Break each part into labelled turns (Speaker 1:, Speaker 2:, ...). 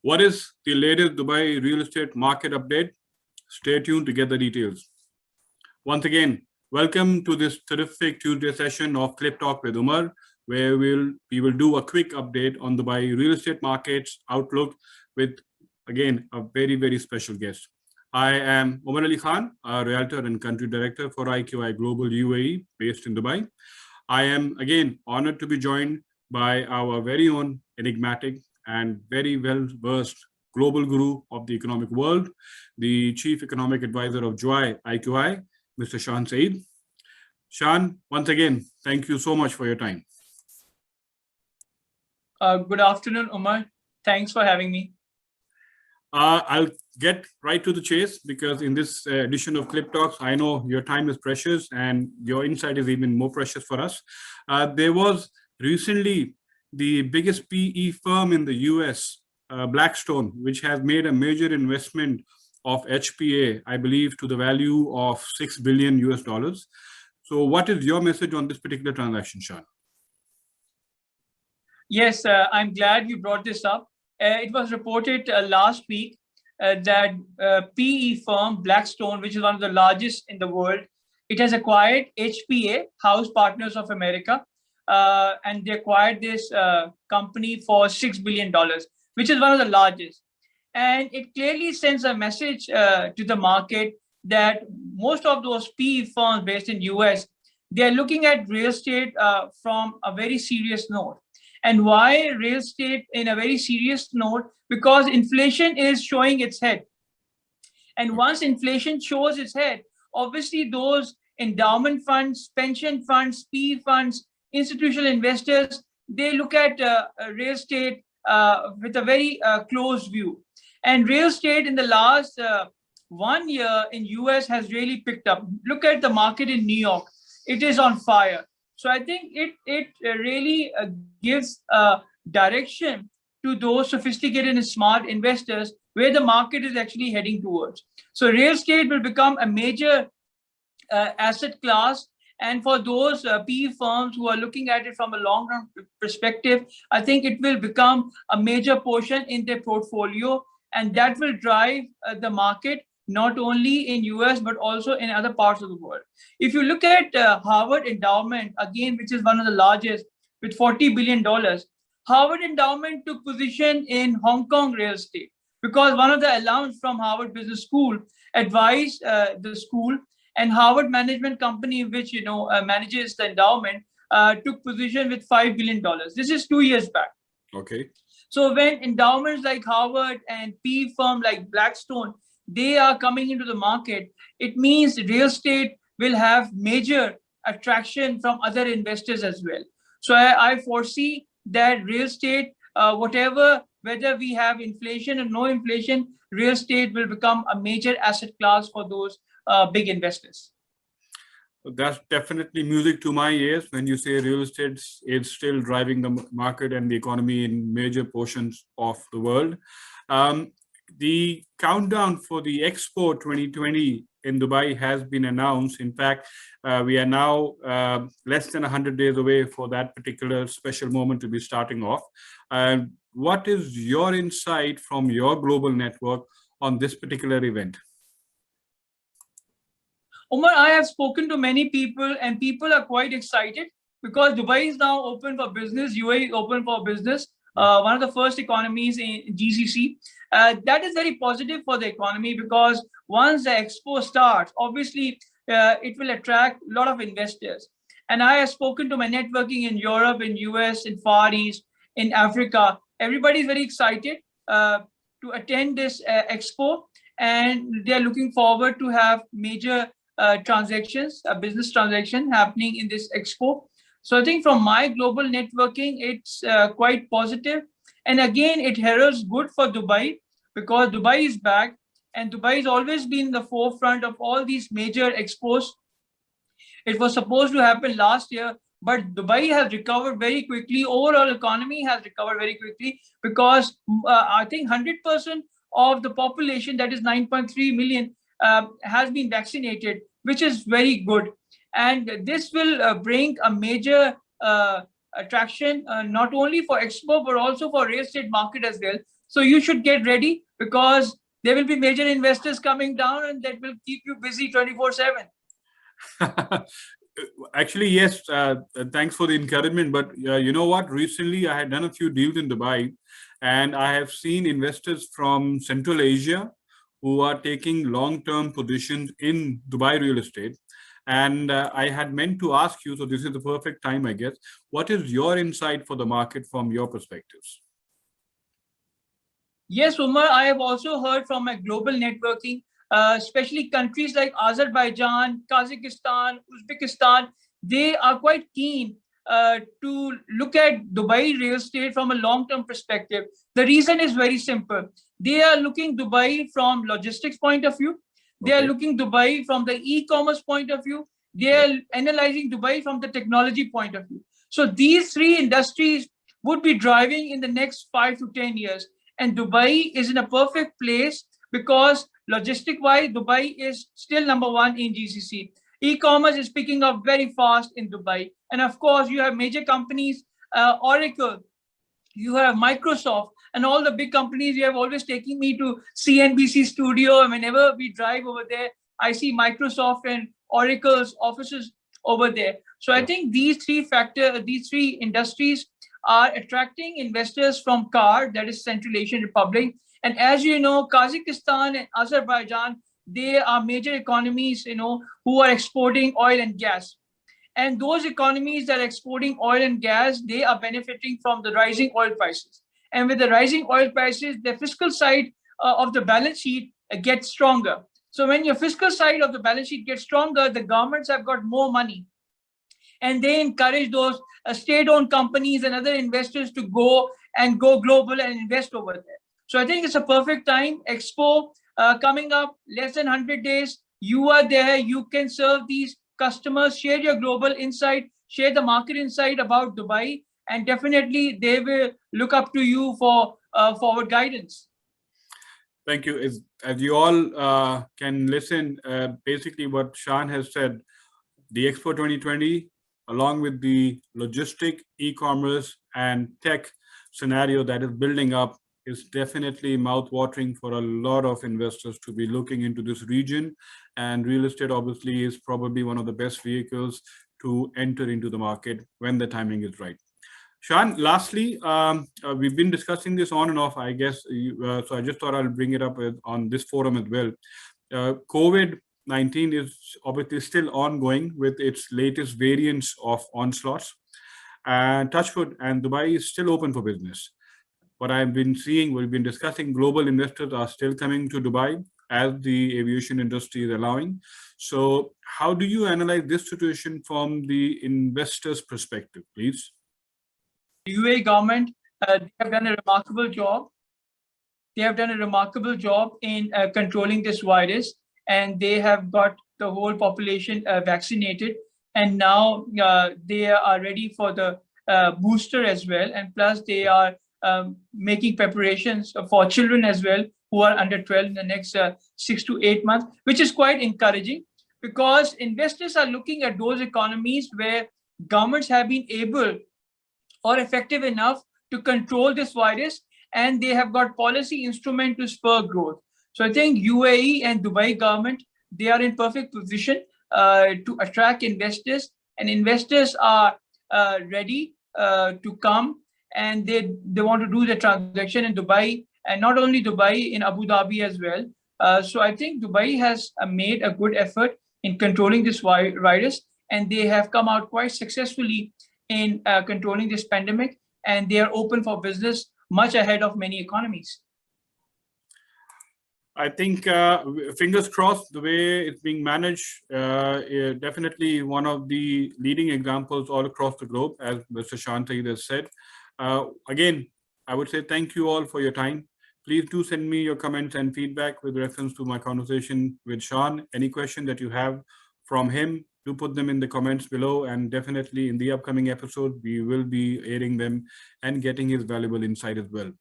Speaker 1: What is the latest Dubai real estate market update? Stay tuned to get the details. Once again, welcome to this terrific Tuesday session of Clip Talk with Umar, where we will do a quick update on Dubai real estate markets outlook with, again, a very, very special guest. I am Umar Ali Khan, a realtor and country director for IQI Global UAE, based in Dubai. I am, again, honored to be joined by our very own enigmatic and very well-versed global guru of the economic world, the Chief Economic Advisor of JOI IQI, Mr. Shan Saeed. Shan, once again, thank you so much for your time.
Speaker 2: Good afternoon, Umar. Thanks for having me.
Speaker 1: I'll get right to the chase because in this edition of Clip Talks, I know your time is precious and your insight is even more precious for us. There was recently the biggest PE firm in the US, Blackstone, which has made a major investment of HPA, I believe, to the value of $6 billion US dollars. So what is your message on this particular transaction, Shan?
Speaker 2: Yes, I'm glad you brought this up. It was reported last week that PE firm Blackstone, which is one of the largest in the world, it has acquired HPA, House Partners of America, and they acquired this company for $6 billion, which is one of the largest. And it clearly sends a message to the market that most of those PE firms based in US, they're looking at real estate from a very serious note. And why real estate in a very serious note? Because inflation is showing its head. And once inflation shows its head, obviously those endowment funds, pension funds, PE funds, institutional investors, they look at real estate with a very close view. And real estate in the last 1 year in US has really picked up. Look at the market in New York. It is on fire. So I think it really gives direction to those sophisticated and smart investors where the market is actually heading towards. So real estate will become a major asset class. And for those PE firms who are looking at it from a long-term perspective, I think it will become a major portion in their portfolio. And that will drive the market not only in US, but also in other parts of the world. If you look at Harvard Endowment, again, which is one of the largest with $40 billion, Harvard Endowment took position in Hong Kong real estate because one of the alums from Harvard Business School advised the school, and Harvard Management Company, which manages the endowment, took position with $5 billion. This is 2 years back.
Speaker 1: Okay.
Speaker 2: So when endowments like Harvard and PE firm like Blackstone, they are coming into the market, it means real estate will have major attraction from other investors as well. So I foresee that real estate, whether we have inflation or no inflation, real estate will become a major asset class for those big investors.
Speaker 1: That's definitely music to my ears when you say real estate is still driving the market and the economy in major portions of the world. The countdown for the Expo 2020 in Dubai has been announced. In fact, we are now less than 100 days away for that particular special moment to be starting off. What is your insight from your global network on this particular event?
Speaker 2: Umar, I have spoken to many people and people are quite excited because Dubai is now open for business. UAE is open for business. One of the first economies in GCC. That is very positive for the economy because once the expo starts, obviously it will attract a lot of investors. And I have spoken to my networking in Europe, in US, in Far East, in Africa. Everybody is very excited to attend this expo, and they are looking forward to have major transactions, a business transaction happening in this expo. So I think from my global networking, it's quite positive. And again, it heralds good for Dubai because Dubai is back and Dubai has always been in the forefront of all these major expos. It was supposed to happen last year, but Dubai has recovered very quickly. Overall economy has recovered very quickly because I think 100% of the population, that is 9.3 million, has been vaccinated, which is very good. And this will bring a major attraction, not only for Expo, but also for real estate market as well. So you should get ready, because there will be major investors coming down, and that will keep you busy 24/7.
Speaker 1: Actually, yes. Thanks for the encouragement. But you know what? Recently, I had done a few deals in Dubai, and I have seen investors from Central Asia who are taking long-term positions in Dubai real estate. And I had meant to ask you, so this is the perfect time, I guess. What is your insight for the market from your perspectives?
Speaker 2: Yes, Umar, I have also heard from my global networking, especially countries like Azerbaijan, Kazakhstan, Uzbekistan. They are quite keen to look at Dubai real estate from a long-term perspective. The reason is very simple. They are looking Dubai from logistics point of view. They are looking Dubai from the e-commerce point of view. They are analyzing Dubai from the technology point of view. So these three industries would be driving in the next 5 to 10 years. And Dubai is in a perfect place because logistic-wise, Dubai is still #1 in GCC. E-commerce is picking up very fast in Dubai. And of course, you have major companies, Oracle, you have Microsoft, and all the big companies. You have always taken me to CNBC studio, and whenever we drive over there, I see Microsoft and Oracle's offices over there. So I think these three industries are attracting investors from CAR, that is Central Asian Republic. And as you know, Kazakhstan and Azerbaijan, they are major economies, who are exporting oil and gas. And those economies that are exporting oil and gas, they are benefiting from the rising oil prices. And with the rising oil prices, the fiscal side of the balance sheet gets stronger. So when your fiscal side of the balance sheet gets stronger, the governments have got more money. And they encourage those state-owned companies and other investors to go global and invest over there. So I think it's a perfect time. Expo coming up, less than 100 days. You are there. You can serve these customers, share your global insight, share the market insight about Dubai, and definitely they will look up to you for forward guidance.
Speaker 1: Thank you. As you all can listen, basically what Shan has said, the Expo 2020, along with the logistic, e-commerce, and tech scenario that is building up, is definitely mouth-watering for a lot of investors to be looking into this region. And real estate obviously is probably one of the best vehicles to enter into the market when the timing is right. Shan, lastly, we've been discussing this on and off, I guess, so I just thought I'll bring it up on this forum as well. COVID-19 is obviously still ongoing with its latest variants of onslaughts. And Touchwood and Dubai is still open for business. What I've been seeing, we've been discussing, global investors are still coming to Dubai as the aviation industry is allowing. So how do you analyze this situation from the investor's perspective, please?
Speaker 2: The UAE government, they have done a remarkable job. They have done a remarkable job in controlling this virus, and they have got the whole population vaccinated. And now they are ready for the booster as well. And plus, they are making preparations for children as well who are under 12 in the next 6 to 8 months, which is quite encouraging, because investors are looking at those economies where governments have been able or effective enough to control this virus, and they have got policy instrument to spur growth. So I think UAE and Dubai government, they are in perfect position to attract investors, and investors are ready to come, and they want to do the transaction in Dubai, and not only Dubai, in Abu Dhabi as well. So I think Dubai has made a good effort in controlling this virus, and they have come out quite successfully in controlling this pandemic, and they are open for business much ahead of many economies.
Speaker 1: I think fingers crossed, the way it's being managed, definitely one of the leading examples all across the globe, as Mr. Shan Saeed has said. Again, I would say thank you all for your time. Please do send me your comments and feedback with reference to my conversation with Shan. Any question that you have from him, do put them in the comments below, and definitely in the upcoming episode, we will be airing them and getting his valuable insight as well.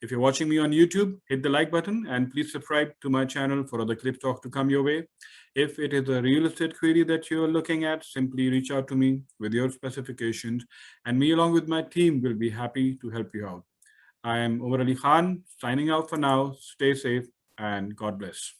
Speaker 1: If you're watching me on YouTube, hit the like button and please subscribe to my channel for other Clip Talk to come your way. If it is a real estate query that you're looking at, simply reach out to me with your specifications, and me along with my team will be happy to help you out. I am Umar Ali Khan signing out for now. Stay safe and God bless.